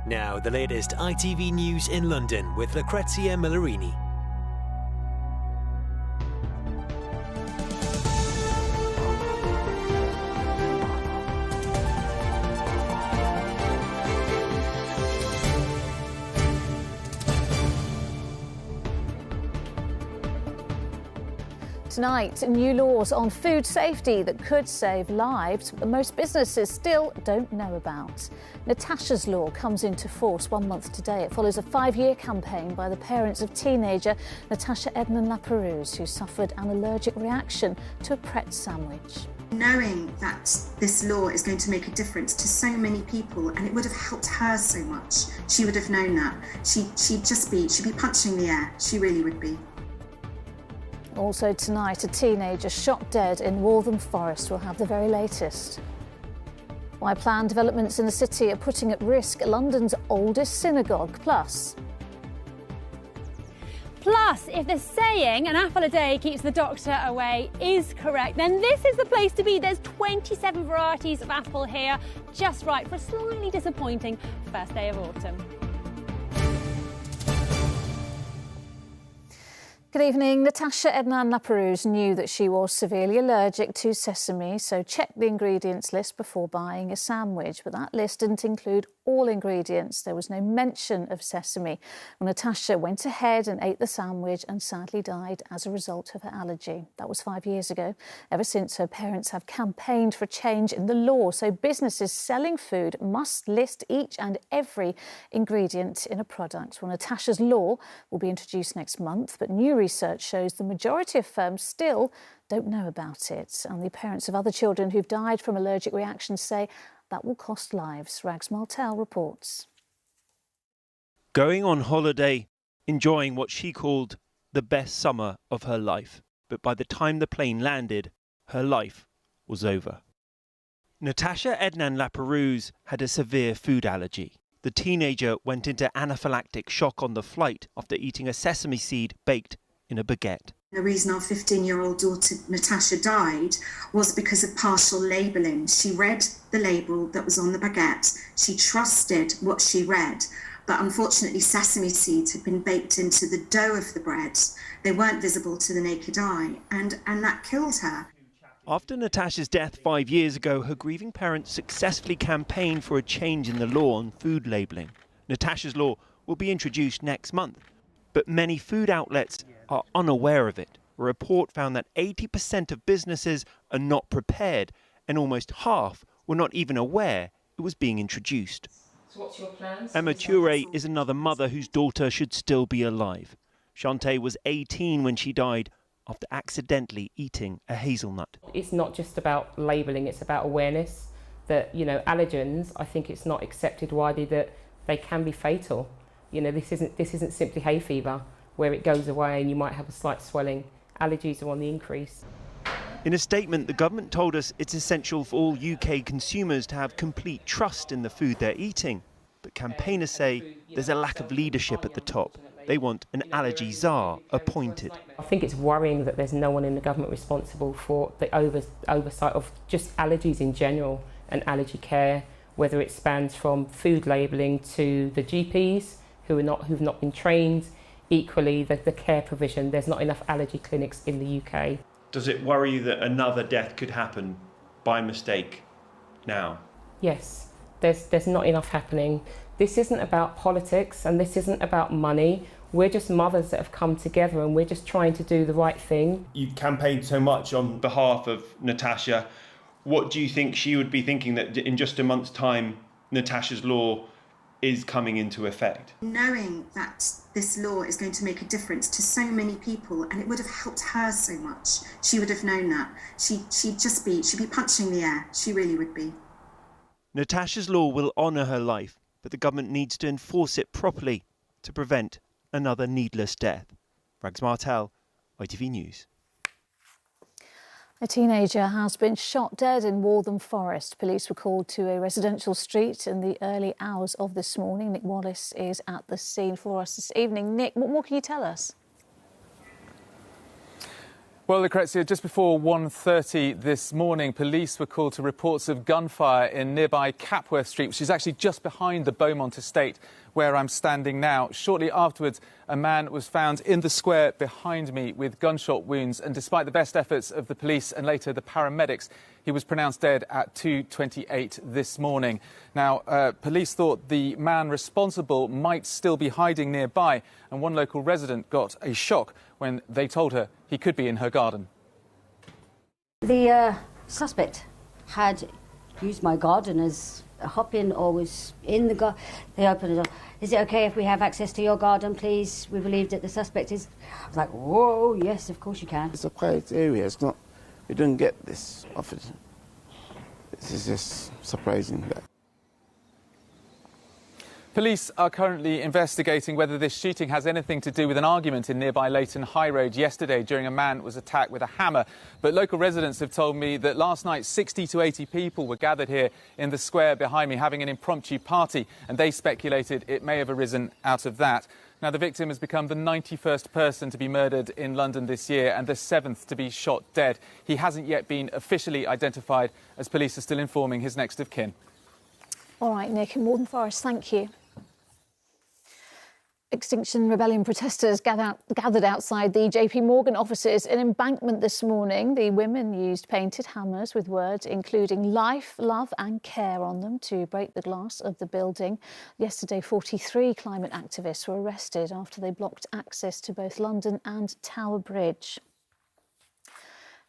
Now, the latest ITV News in London with Lucrezia Millarini. Tonight, new laws on food safety that could save lives, but most businesses still don't know about. Natasha's law comes into force 1 month today. It follows a 5-year campaign by the parents of teenager Natasha Laperouse, who suffered an allergic reaction to a Pret sandwich. Knowing that this law is going to make a difference to so many people, and it would have helped her so much, she would have known that. She'd be punching the air. She really would be. Also tonight, a teenager shot dead in Waltham Forest. We'll have the very latest. Why planned developments in the city are putting at risk London's oldest synagogue. Plus, if the saying, an apple a day keeps the doctor away, is correct, then this is the place to be. There's 27 varieties of apple here, just right for a slightly disappointing first day of autumn. good evening. Natasha Laperouse knew that she was severely allergic to sesame, so checked the ingredients list before buying a sandwich. But that list didn't include all ingredients. There was no mention of sesame. Well, Natasha went ahead and ate the sandwich and sadly died as a result of her allergy. That was 5 years ago. Ever since, her parents have campaigned for a change in the law, so businesses selling food must list each and every ingredient in a product. Well, Natasha's law will be introduced next month, but new research shows the majority of firms still don't know about it. And the parents of other children who've died from allergic reactions say that will cost lives. Rags Martel reports. Going on holiday, enjoying what she called the best summer of her life. But by the time the plane landed, her life was over. Natasha Laperouse had a severe food allergy. The teenager went into anaphylactic shock on the flight after eating a sesame seed baked in a baguette. The reason our 15-year-old daughter Natasha died was because of partial labelling. She read the label that was on the baguette. She trusted what she read, but unfortunately sesame seeds had been baked into the dough of the bread. They weren't visible to the naked eye, and that killed her. After Natasha's death 5 years ago, her grieving parents successfully campaigned for a change in the law on food labelling. Natasha's law will be introduced next month, but many food outlets are unaware of it. A report found that 80% of businesses are not prepared, and almost half were not even aware it was being introduced. So what's your plans? Emma Ture is another mother whose daughter should still be alive. Shantae was 18 when she died after accidentally eating a hazelnut. It's not just about labelling, it's about awareness that, allergens, I think it's not accepted widely that they can be fatal. This isn't simply hay fever where it goes away and you might have a slight swelling. Allergies are on the increase. In a statement, the government told us it's essential for all UK consumers to have complete trust in the food they're eating. But campaigners say there's a lack of leadership at the top. They want an allergy czar appointed. I think it's worrying that there's no one in the government responsible for the oversight of just allergies in general and allergy care, whether it spans from food labelling to the GPs who've not been trained. Equally, the care provision, there's not enough allergy clinics in the UK. Does it worry you that another death could happen by mistake now? Yes, there's not enough happening. This isn't about politics and this isn't about money. We're just mothers that have come together and we're just trying to do the right thing. You've campaigned so much on behalf of Natasha. What do you think she would be thinking that in just a month's time, Natasha's law is coming into effect? Knowing that this law is going to make a difference to so many people, and it would have helped her so much, she would have known that. She'd be punching the air. She really would be. Natasha's law will honour her life, but the government needs to enforce it properly to prevent another needless death. Rags Martel, ITV News. A teenager has been shot dead in Waltham Forest. Police were called to a residential street in the early hours of this morning. Nick Wallace is at the scene for us this evening. Nick, what more can you tell us? Well, Well, Lucrezia, just before 1:30 this morning, police were called to reports of gunfire in nearby Capworth Street, which is actually just behind the Beaumont estate where I'm standing now. Shortly afterwards, a man was found in the square behind me with gunshot wounds, and despite the best efforts of the police and later the paramedics, he was pronounced dead at 2:28 this morning. Now, police thought the man responsible might still be hiding nearby, and one local resident got a shock when they told her he could be in her garden. The suspect had used my garden as a hop-in, or was in the garden. They opened the door. Is it okay if we have access to your garden, please? We believe that the suspect is... I was like, whoa, yes, of course you can. It's a quiet area. It's not... We don't get this often. This is just surprising. Police are currently investigating whether this shooting has anything to do with an argument in nearby Leighton High Road yesterday during a man was attacked with a hammer. But local residents have told me that last night 60 to 80 people were gathered here in the square behind me having an impromptu party, and they speculated it may have arisen out of that. Now, the victim has become the 91st person to be murdered in London this year and the 7th to be shot dead. He hasn't yet been officially identified, as police are still informing his next of kin. All right, Nick, in Waltham Forest, thank you. Extinction Rebellion protesters gathered outside the JP Morgan offices in Embankment this morning. The women used painted hammers with words including life, love and care on them to break the glass of the building. Yesterday, 43 climate activists were arrested after they blocked access to both London and Tower Bridge.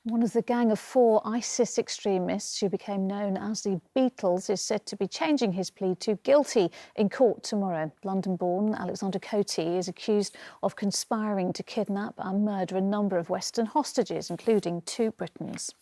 One of the gang of 4 ISIS extremists who became known as the Beatles is said to be changing his plea to guilty in court tomorrow. London-born Alexander Cote is accused of conspiring to kidnap and murder a number of Western hostages, including 2 Britons.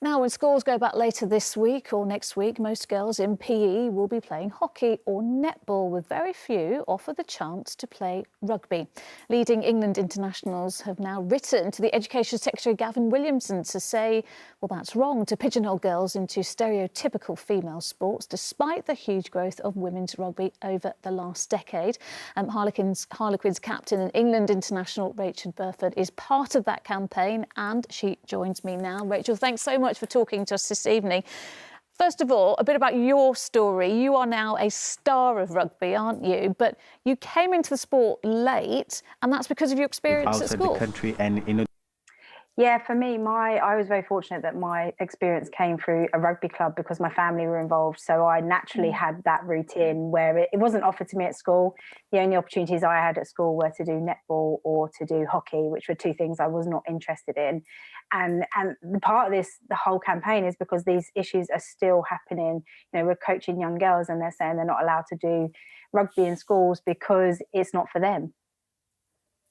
Now, when schools go back later this week or next week, most girls in PE will be playing hockey or netball, with very few offered the chance to play rugby. Leading England internationals have now written to the Education Secretary Gavin Williamson to say, well, that's wrong to pigeonhole girls into stereotypical female sports, despite the huge growth of women's rugby over the last decade. Harlequins captain and England international Rachel Burford is part of that campaign, and she joins me now. Rachel, thanks so much for talking to us this evening. First of all, a bit about your story. You are now a star of rugby, aren't you? But you came into the sport late, and that's because of your experience at school. Outside the country, and Yeah, for me, I was very fortunate that my experience came through a rugby club because my family were involved. So I naturally had that routine where it wasn't offered to me at school. The only opportunities I had at school were to do netball or to do hockey, which were 2 things I was not interested in. And the part of this, the whole campaign, is because these issues are still happening. You know, we're coaching young girls and they're saying they're not allowed to do rugby in schools because it's not for them.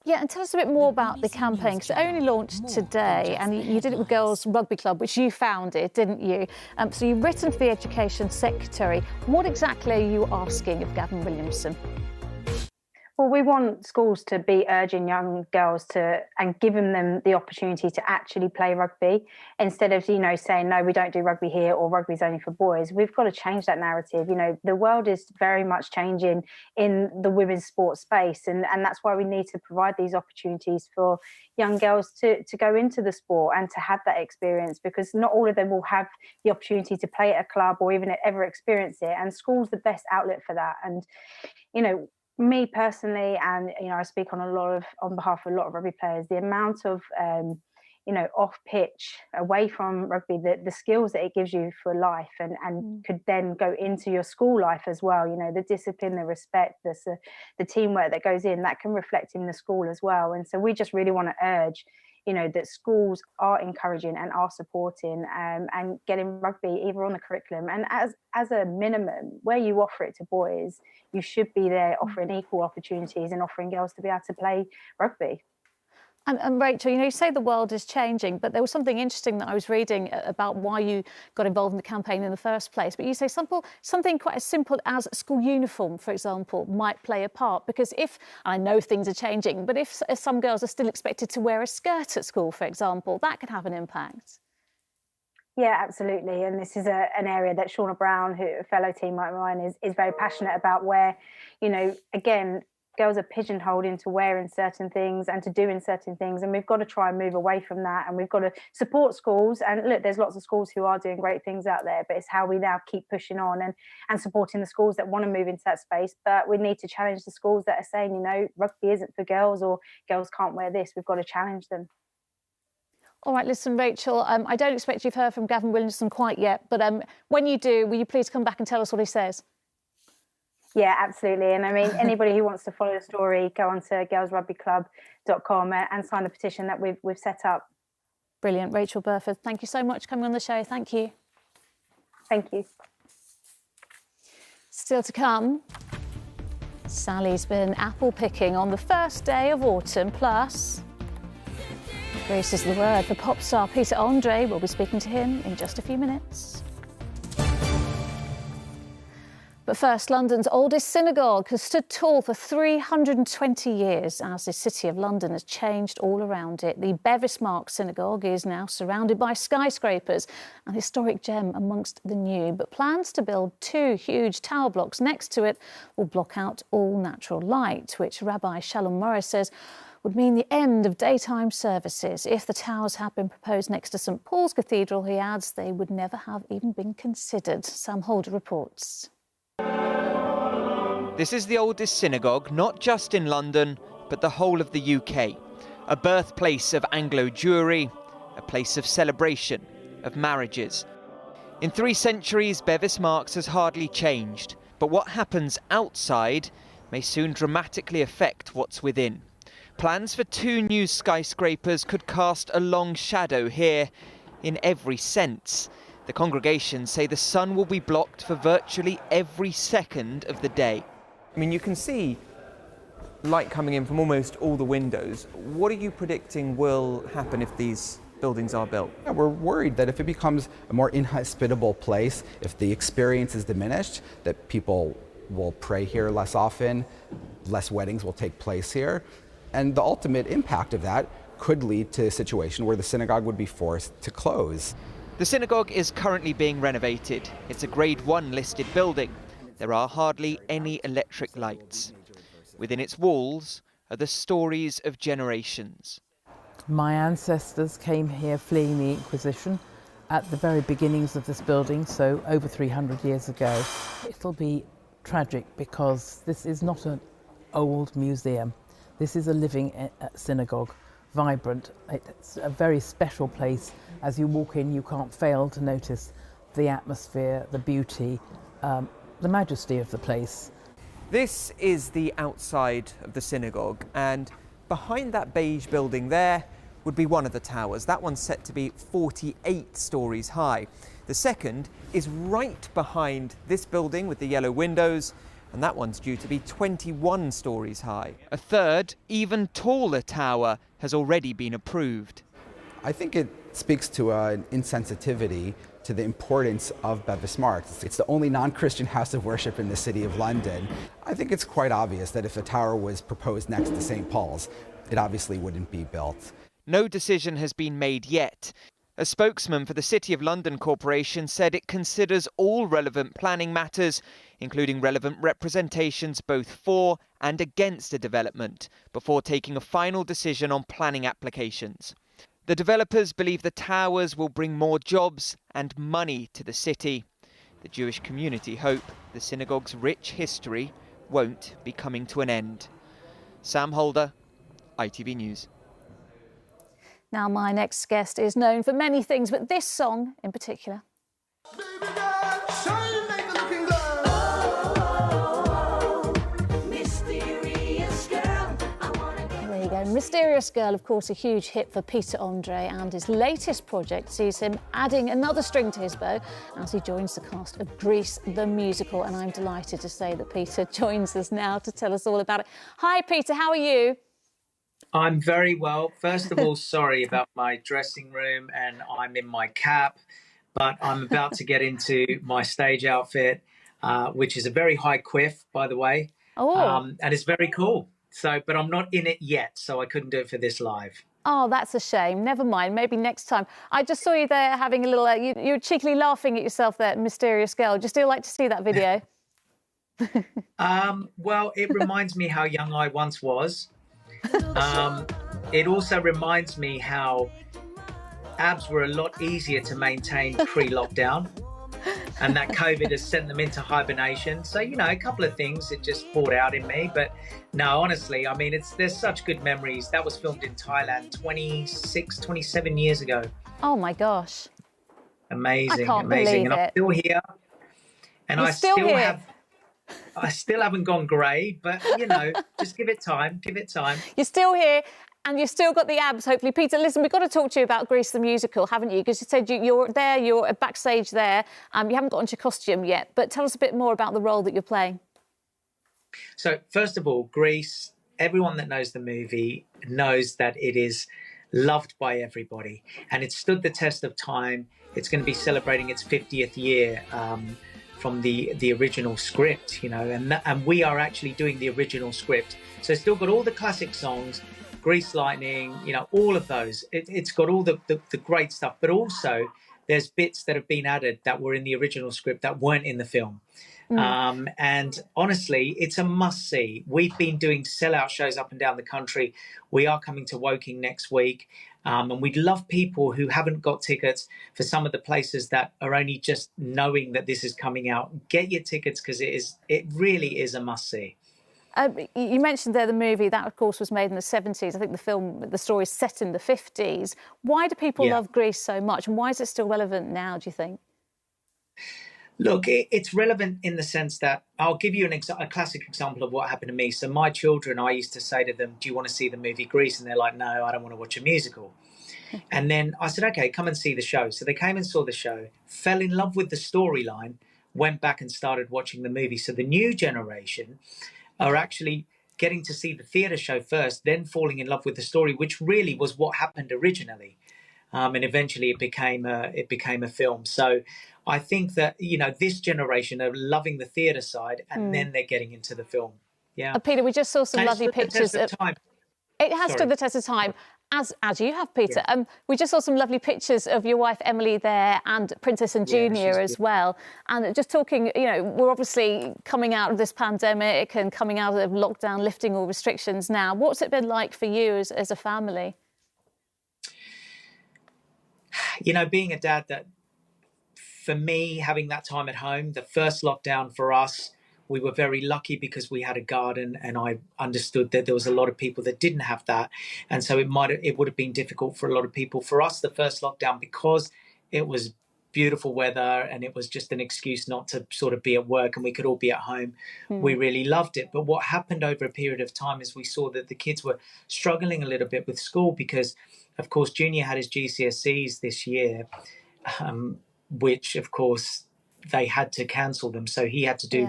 Yeah, and tell us a bit more about the campaign, because it only launched today, and you did it with Girls Rugby Club, which you founded, didn't you? So you've written to the Education Secretary. What exactly are you asking of Gavin Williamson? Well, we want schools to be urging young girls to, and giving them the opportunity to actually play rugby, instead of, you know, saying, no, we don't do rugby here, or rugby's only for boys. We've got to change that narrative. You know, the world is very much changing in the women's sports space, and that's why we need to provide these opportunities for young girls to go into the sport and to have that experience, because not all of them will have the opportunity to play at a club or even ever experience it, and school's the best outlet for that. And, you know, me personally, and you know, I speak on behalf of a lot of rugby players, the amount of you know, off pitch, away from rugby, the skills that it gives you for life, and could then go into your school life as well. You know, the discipline, the respect, the teamwork that goes in, that can reflect in the school as well. And so we just really want to urge, you know, that schools are encouraging and are supporting and getting rugby either on the curriculum, and as a minimum, where you offer it to boys, you should be there offering equal opportunities and offering girls to be able to play rugby. And Rachel, you know, you say the world is changing, but there was something interesting that I was reading about why you got involved in the campaign in the first place. But you say something quite as simple as school uniform, for example, might play a part. Because if, I know things are changing, but if some girls are still expected to wear a skirt at school, for example, that could have an impact. Yeah, absolutely. And this is an area that Shauna Brown, who a fellow teammate of mine, is very passionate about, where, you know, again, girls are pigeonholed into wearing certain things and to doing certain things, and we've got to try and move away from that, and we've got to support schools. And look, there's lots of schools who are doing great things out there, but it's how we now keep pushing on and supporting the schools that want to move into that space. But we need to challenge the schools that are saying, you know, rugby isn't for girls, or girls can't wear this. We've got to challenge them. All right, listen, Rachel, I don't expect you've heard from Gavin Williamson quite yet, but when you do, will you please come back and tell us what he says? Yeah, absolutely. And I mean, anybody who wants to follow the story, go on to girlsrugbyclub.com and sign the petition that we've set up. Brilliant. Rachel Burford, thank you so much for coming on the show. Thank you. Thank you. Still to come, Sally's been apple picking on the first day of autumn, plus grace is the word for pop star Peter Andre. We'll be speaking to him in just a few minutes. But first, London's oldest synagogue has stood tall for 320 years as the City of London has changed all around it. The Bevis Mark Synagogue is now surrounded by skyscrapers, an historic gem amongst the new. But plans to build 2 huge tower blocks next to it will block out all natural light, which Rabbi Shalom Morris says would mean the end of daytime services. If the towers had been proposed next to St Paul's Cathedral, he adds, they would never have even been considered. Sam Holder reports. This is the oldest synagogue, not just in London, but the whole of the UK. A birthplace of Anglo Jewry, a place of celebration, of marriages. In 3 centuries, Bevis Marks has hardly changed, but what happens outside may soon dramatically affect what's within. Plans for 2 new skyscrapers could cast a long shadow here, in every sense. The congregations say the sun will be blocked for virtually every second of the day. I mean, you can see light coming in from almost all the windows. What are you predicting will happen if these buildings are built? Yeah, we're worried that if it becomes a more inhospitable place, if the experience is diminished, that people will pray here less often, less weddings will take place here, and the ultimate impact of that could lead to a situation where the synagogue would be forced to close. The synagogue is currently being renovated. It's a Grade 1 listed building. There are hardly any electric lights. Within its walls are the stories of generations. My ancestors came here fleeing the Inquisition at the very beginnings of this building, so over 300 years ago. It'll be tragic because this is not an old museum. This is a living synagogue, vibrant. It's a very special place. As you walk in, you can't fail to notice the atmosphere, the beauty, the majesty of the place. This is the outside of the synagogue, and behind that beige building there would be one of the towers. That one's set to be 48 stories high. The second is right behind this building with the yellow windows, and that one's due to be 21 stories high. A third, even taller tower has already been approved. I think it speaks to an insensitivity to the importance of Bevis Marks. It's the only non-Christian house of worship in the City of London. I think it's quite obvious that if a tower was proposed next to St Paul's, it obviously wouldn't be built. No decision has been made yet. A spokesman for the City of London Corporation said it considers all relevant planning matters, including relevant representations both for and against a development, before taking a final decision on planning applications. The developers believe the towers will bring more jobs and money to the city. The Jewish community hope the synagogue's rich history won't be coming to an end. Sam Holder, ITV News. Now, my next guest is known for many things, but this song in particular. Mysterious Girl, of course, a huge hit for Peter Andre, and his latest project sees him adding another string to his bow as he joins the cast of Grease the Musical. And I'm delighted to say that Peter joins us now to tell us all about it. Hi, Peter, how are you? I'm very well. First of all, sorry about my dressing room, and I'm in my cap, but I'm about to get into my stage outfit, which is a very high quiff, by the way. Oh. And it's very cool. So, but I'm not in it yet, so I couldn't do it for this live. Oh, that's a shame. Never mind. Maybe next time. I just saw you there having a little... you were cheekily laughing at yourself there, Mysterious Girl. Just still like to see that video. Well, it reminds me how young I once was. It also reminds me how abs were a lot easier to maintain pre-lockdown, and that COVID has sent them into hibernation. So, you know, a couple of things it just poured out in me. But no, honestly, I mean, there's such good memories. That was filmed in Thailand 27 years ago. Oh my gosh. Amazing, I can't amazing. believe And I'm it. still here. And You're I still haven't gone grey, but, you know, just give it time, give it time. You're still here and you've still got the abs, hopefully. Peter, listen, we've got to talk to you about Grease the musical, haven't you? Because you said you're there, you're backstage there. You haven't got into costume yet, but tell us a bit more about the role that you're playing. So, first of all, Grease, everyone that knows the movie knows that it is loved by everybody and it's stood the test of time. It's going to be celebrating its 50th year from the original script, you know, and we are actually doing the original script. So it's still got all the classic songs, Grease Lightning, you know, all of those. It's got all the great stuff, but also there's bits that have been added that were in the original script that weren't in the film. And honestly, it's a must-see. We've been doing sellout shows up and down the country. We are coming to Woking next week. And we'd love people who haven't got tickets for some of the places that are only just knowing that this is coming out. Get your tickets because it really is a must-see. You mentioned there the movie, that of course was made in the 70s. I think the story is set in the 50s. Why do people love Grease so much and why is it still relevant now, do you think? Look, it's relevant in the sense that I'll give you a classic example of what happened to me. So my children, I used to say to them, do you want to see the movie Grease? And they're like, no, I don't want to watch a musical. And then I said, OK, come and see the show. So they came and saw the show, fell in love with the storyline, went back and started watching the movie. So the new generation are actually getting to see the theatre show first, then falling in love with the story, which really was what happened originally. And eventually it became a film. So I think that, you know, this generation are loving the theatre side and then they're getting into the film. Yeah. Peter, we just saw some lovely pictures. It has stood the test of time, as you have, Peter. We just saw some lovely pictures of your wife, Emily, there and Princess and Junior as well. And just talking, you know, we're obviously coming out of this pandemic and coming out of lockdown, lifting all restrictions now. What's it been like for you as a family? You know, being a dad, that for me, having that time at home, the first lockdown for us, we were very lucky because we had a garden and I understood that there was a lot of people that didn't have that. And so it would have been difficult for a lot of people. For us, the first lockdown, because it was beautiful weather and it was just an excuse not to sort of be at work and we could all be at home, we really loved it. But what happened over a period of time is we saw that the kids were struggling a little bit with school because, of course, Junior had his GCSEs this year, which, of course, they had to cancel them. So he had to do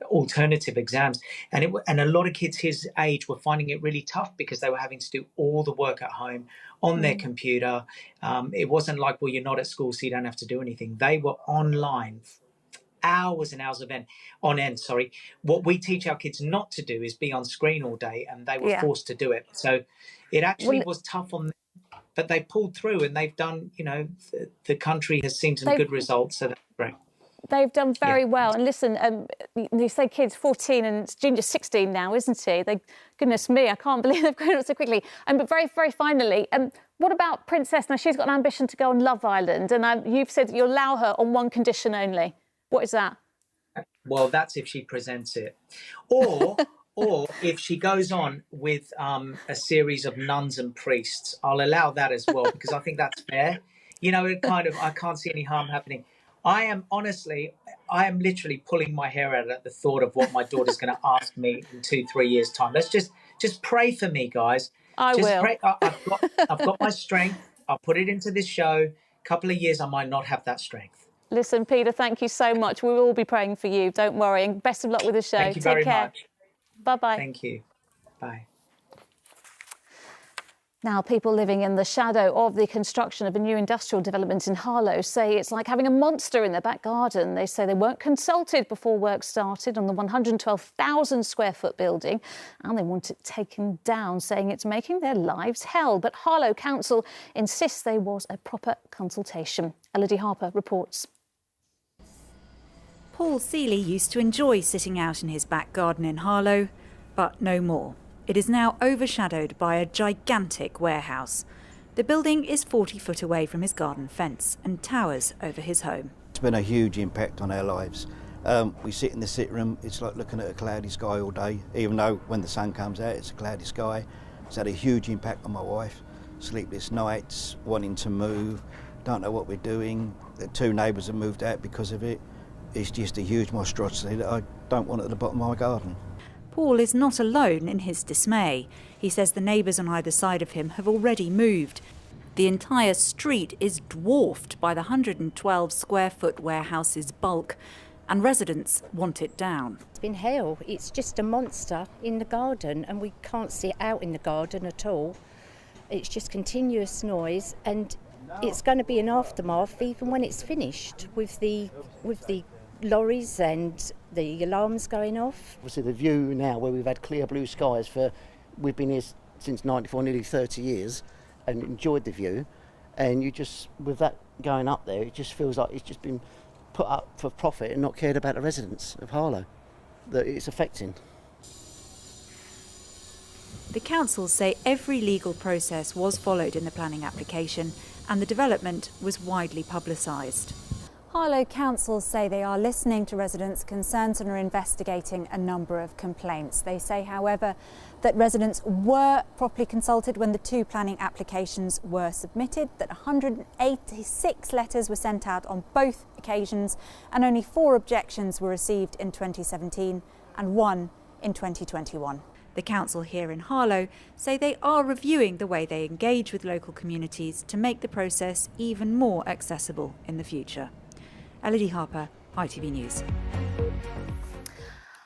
alternative exams. And a lot of kids his age were finding it really tough because they were having to do all the work at home on their computer. It wasn't like, well, you're not at school, so you don't have to do anything. They were online, hours and hours on end. What we teach our kids not to do is be on screen all day, and they were forced to do it. So it actually was tough on them. But they pulled through and they've done, you know, the country has seen some good results. So that's great. They've done very well. And listen, you say kids 14 and Junior's 16 now, isn't he? Goodness me, I can't believe they've grown up so quickly. But very, very finally, what about Princess? Now, she's got an ambition to go on Love Island. And you've said that you'll allow her on one condition only. What is that? Well, that's if she presents it. Or if she goes on with a series of nuns and priests, I'll allow that as well, because I think that's fair. You know, I can't see any harm happening. I am literally pulling my hair out at the thought of what my daughter's going to ask me in 2-3 years' time. Let's just pray for me, guys. I will. Pray. I've got my strength. I'll put it into this show. A couple of years, I might not have that strength. Listen, Peter, thank you so much. We will all be praying for you. Don't worry. And best of luck with the show. Thank you very much. Bye-bye. Thank you. Bye. Now, people living in the shadow of the construction of a new industrial development in Hollyoaks say it's like having a monster in their back garden. They say they weren't consulted before work started on the 112,000 square foot building and they want it taken down, saying it's making their lives hell. But Harlow Council insists there was a proper consultation. Elodie Harper reports. Paul Seeley used to enjoy sitting out in his back garden in Harlow, but no more. It is now overshadowed by a gigantic warehouse. The building is 40 foot away from his garden fence and towers over his home. It's been a huge impact on our lives. We sit in the sitting room, it's like looking at a cloudy sky all day, even though when the sun comes out it's a cloudy sky. It's had a huge impact on my wife. Sleepless nights, wanting to move, don't know what we're doing. The 2 neighbours have moved out because of it. It's just a huge monstrosity that I don't want at the bottom of my garden. Paul is not alone in his dismay. He says the neighbours on either side of him have already moved. The entire street is dwarfed by the 112 square foot warehouse's bulk, and residents want it down. It's been hell. It's just a monster in the garden, and we can't see it out in the garden at all. It's just continuous noise, and it's going to be an aftermath even when it's finished with the lorries and the alarms going off. Obviously the view now, where we've had clear blue skies we've been here since 94, nearly 30 years, and enjoyed the view, and you just, with that going up there, it just feels like it's just been put up for profit and not cared about the residents of Harlow that it's affecting. The councils say every legal process was followed in the planning application and the development was widely publicised. Harlow councils say they are listening to residents' concerns and are investigating a number of complaints. They say, however, that residents were properly consulted when the 2 planning applications were submitted, that 186 letters were sent out on both occasions and only 4 objections were received in 2017 and 1 in 2021. The council here in Harlow say they are reviewing the way they engage with local communities to make the process even more accessible in the future. Elodie Harper, ITV News.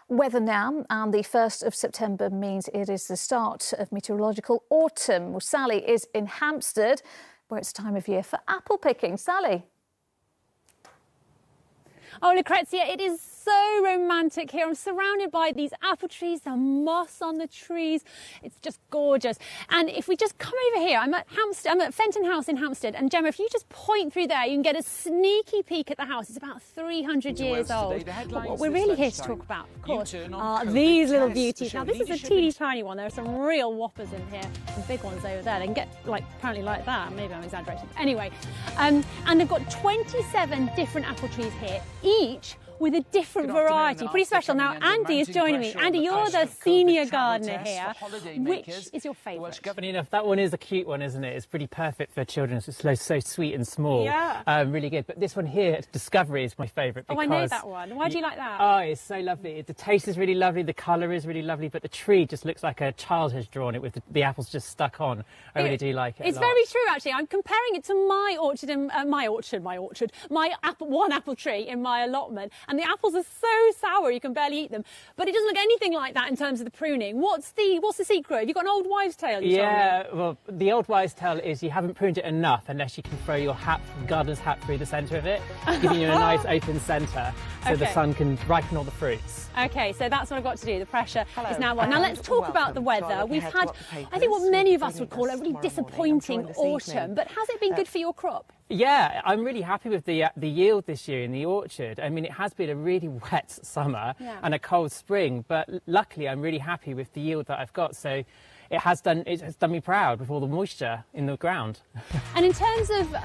Weather now, and the 1st of September means it is the start of meteorological autumn. Well, Sally is in Hampstead, where it's time of year for apple picking. Sally. Oh, Lucrezia, it is so romantic here. I'm surrounded by these apple trees, the moss on the trees. It's just gorgeous. And if we just come over here, I'm at Fenton House in Hampstead. And Gemma, if you just point through there, you can get a sneaky peek at the house. It's about 300 years old. But what we're really here to talk about, of course, are these little beauties. Now, this is a teeny tiny one. There are some real whoppers in here, some big ones over there. They can get apparently like that. Maybe I'm exaggerating. Anyway, and they've got 27 different apple trees here, each with a different variety. Pretty special. Now, Andy is joining me. Andy, you're the senior gardener here. Which is your favourite? Funny enough, that one is a cute one, isn't it? It's pretty perfect for children. It's so sweet and small. Yeah. Really good. But this one here, Discovery, is my favourite. Oh, I know that one. Why do you like that? Oh, it's so lovely. The taste is really lovely. The colour is really lovely. But the tree just looks like a child has drawn it with the apples just stuck on. I really do like it. It's very true, actually. I'm comparing it to my orchard and my one apple tree in my allotment, and the apples are so sour you can barely eat them. But it doesn't look anything like that in terms of the pruning. What's the secret? Have you got an old wives' tale? Well, the old wives' tale is you haven't pruned it enough unless you can throw your gardener's hat through the centre of it, giving you a nice open centre so the sun can ripen all the fruits. Okay, so that's what I've got to do. The pressure is now on. Now let's talk about the weather. We've had, I think, what many of us would call a really disappointing autumn. But has it been good for your crop? Yeah, I'm really happy with the yield this year in the orchard. I mean, it has been a really wet summer and a cold spring, but luckily I'm really happy with the yield that I've got. So it has done me proud with all the moisture in the ground. And in terms of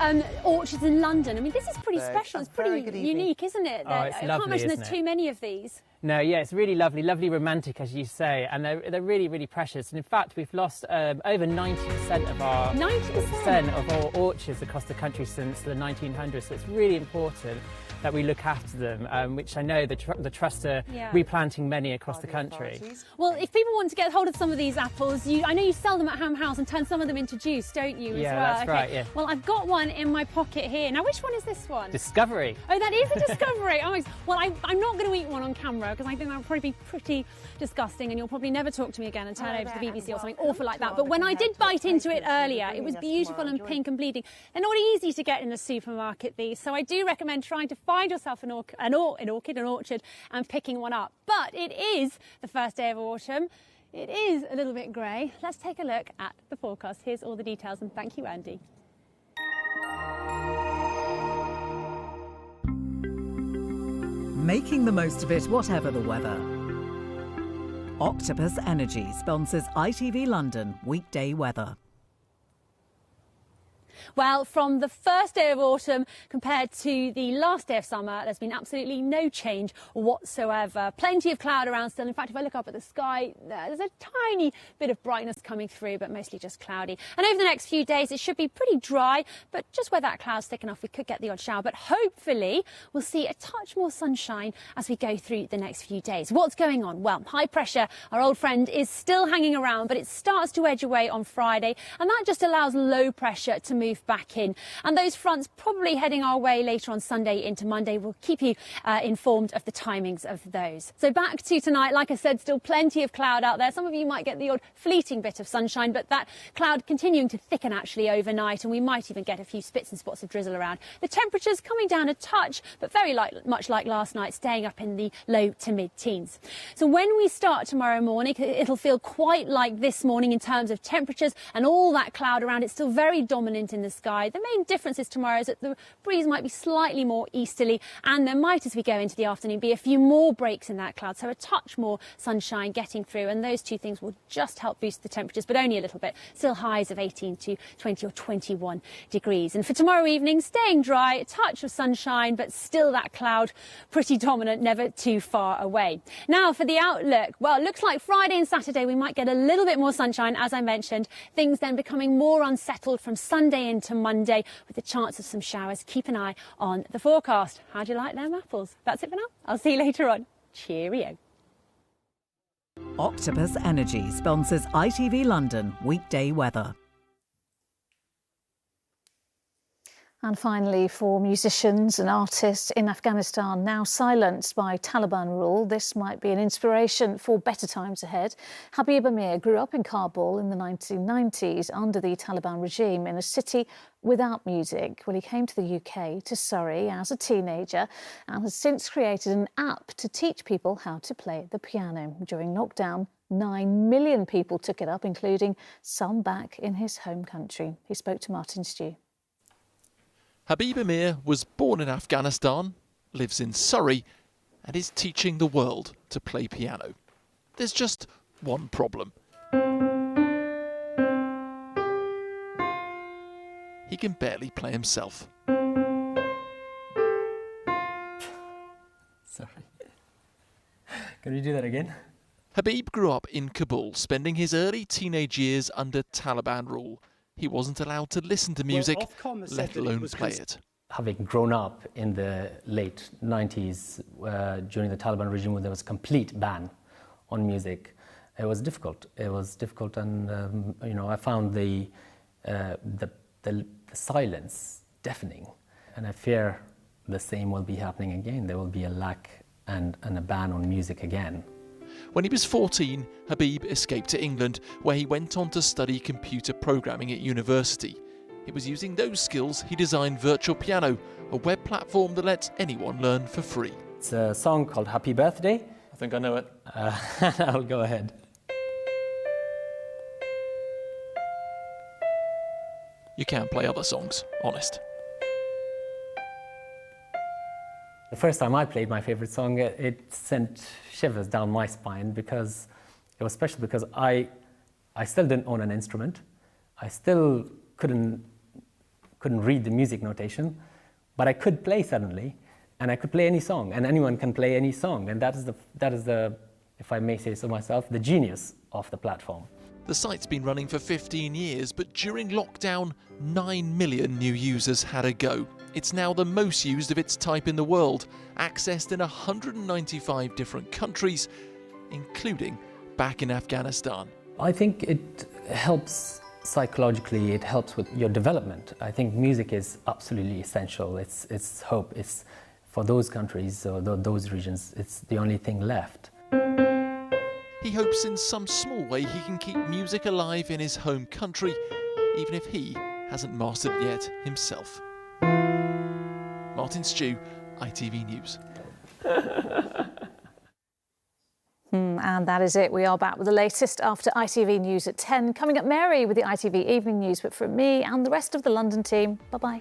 orchards in London, I mean, this is pretty special. It's pretty unique, isn't it? Oh, it's lovely, I can't imagine there's isn't too many of these. No, yeah, it's really lovely, romantic, as you say, and they're really, really precious. And in fact, we've lost over 90% of our orchards across the country since the 1900s. So it's really important that we look after them, which I know the Trust are replanting many across the country. Well, if people want to get hold of some of these apples, I know you sell them at Ham House and turn some of them into juice, don't you, as well? Yeah, that's right, yeah. Well, I've got one in my pocket here. Now, which one is this one? Discovery. Oh, that is a Discovery. Well, I'm not going to eat one on camera because I think that would probably be pretty disgusting and you'll probably never talk to me again and turn over to the BBC or something awful like that. But when I did bite into it earlier, it was beautiful and pink and bleeding. They're not easy to get in the supermarket, these, so I do recommend trying to find yourself an orchard and picking one up. But it is the first day of autumn. It is a little bit grey. Let's take a look at the forecast. Here's all the details, and thank you, Andy. making the most of it whatever the weather. Octopus Energy sponsors ITV London weekday weather. Well, from the first day of autumn compared to the last day of summer, there's been absolutely no change whatsoever. Plenty of cloud around still. In fact, if I look up at the sky, there's a tiny bit of brightness coming through, but mostly just cloudy. And over the next few days, it should be pretty dry, but just where that cloud's thick enough, we could get the odd shower. But hopefully, we'll see a touch more sunshine as we go through the next few days. What's going on? Well, high pressure, our old friend, is still hanging around, but it starts to edge away on Friday, and that just allows low pressure to move back in. And those fronts probably heading our way later on Sunday into Monday. We'll keep you informed of the timings of those. So back to tonight, like I said, still plenty of cloud out there. Some of you might get the odd fleeting bit of sunshine, but that cloud continuing to thicken actually overnight, and we might even get a few spits and spots of drizzle around. The temperatures coming down a touch, but very much like last night, staying up in the low to mid-teens. So when we start tomorrow morning, it'll feel quite like this morning in terms of temperatures and all that cloud around. It's still very dominant in the sky. The main difference is tomorrow is that the breeze might be slightly more easterly, and there might, as we go into the afternoon, be a few more breaks in that cloud, so a touch more sunshine getting through, and those two things will just help boost the temperatures, but only a little bit. Still highs of 18 to 20 or 21 degrees. And for tomorrow evening, staying dry, a touch of sunshine, but still that cloud pretty dominant, never too far away. Now for the outlook, well, it looks like Friday and Saturday we might get a little bit more sunshine, as I mentioned, things then becoming more unsettled from Sunday into Monday, with the chance of some showers. Keep an eye on the forecast. How do you like them apples? That's it for now. I'll see you later on. Cheerio. Octopus Energy sponsors ITV London weekday weather. And finally, for musicians and artists in Afghanistan now silenced by Taliban rule, this might be an inspiration for better times ahead. Habib Amir grew up in Kabul in the 1990s under the Taliban regime in a city without music. Well, he came to the UK, to Surrey, as a teenager and has since created an app to teach people how to play the piano. During lockdown, 9 million people took it up, including some back in his home country. He spoke to Martin Stew. Habib Amir was born in Afghanistan, lives in Surrey, and is teaching the world to play piano. There's just one problem. He can barely play himself. Sorry. Can you do that again? Habib grew up in Kabul, spending his early teenage years under Taliban rule. He wasn't allowed to listen to music, let alone play it. Having grown up in the late 90s during the Taliban regime when there was a complete ban on music, it was difficult. It was difficult, and you know, I found the silence deafening, and I fear the same will be happening again. There will be a lack and a ban on music again. When he was 14, Habib escaped to England, where he went on to study computer programming at university. It was using those skills he designed Virtual Piano, a web platform that lets anyone learn for free. It's a song called Happy Birthday. I think I know it. I'll go ahead. You can play other songs, honest. The first time I played my favorite song, it sent shivers down my spine because it was special, because I still didn't own an instrument. I still couldn't read the music notation, but I could play suddenly, and I could play any song, and anyone can play any song, and that is the, if I may say so myself, the genius of the platform. The site's been running for 15 years, but during lockdown, 9 million new users had a go. It's now the most used of its type in the world, accessed in 195 different countries, including back in Afghanistan. I think it helps psychologically, it helps with your development. I think music is absolutely essential. It's hope. It's for those countries or those regions, it's the only thing left. He hopes in some small way he can keep music alive in his home country, even if he hasn't mastered it yet himself. Martin Stew, ITV News. And that is it. We are back with the latest after ITV News at 10. Coming up, Mary with the ITV Evening News. But from me and the rest of the London team, bye-bye.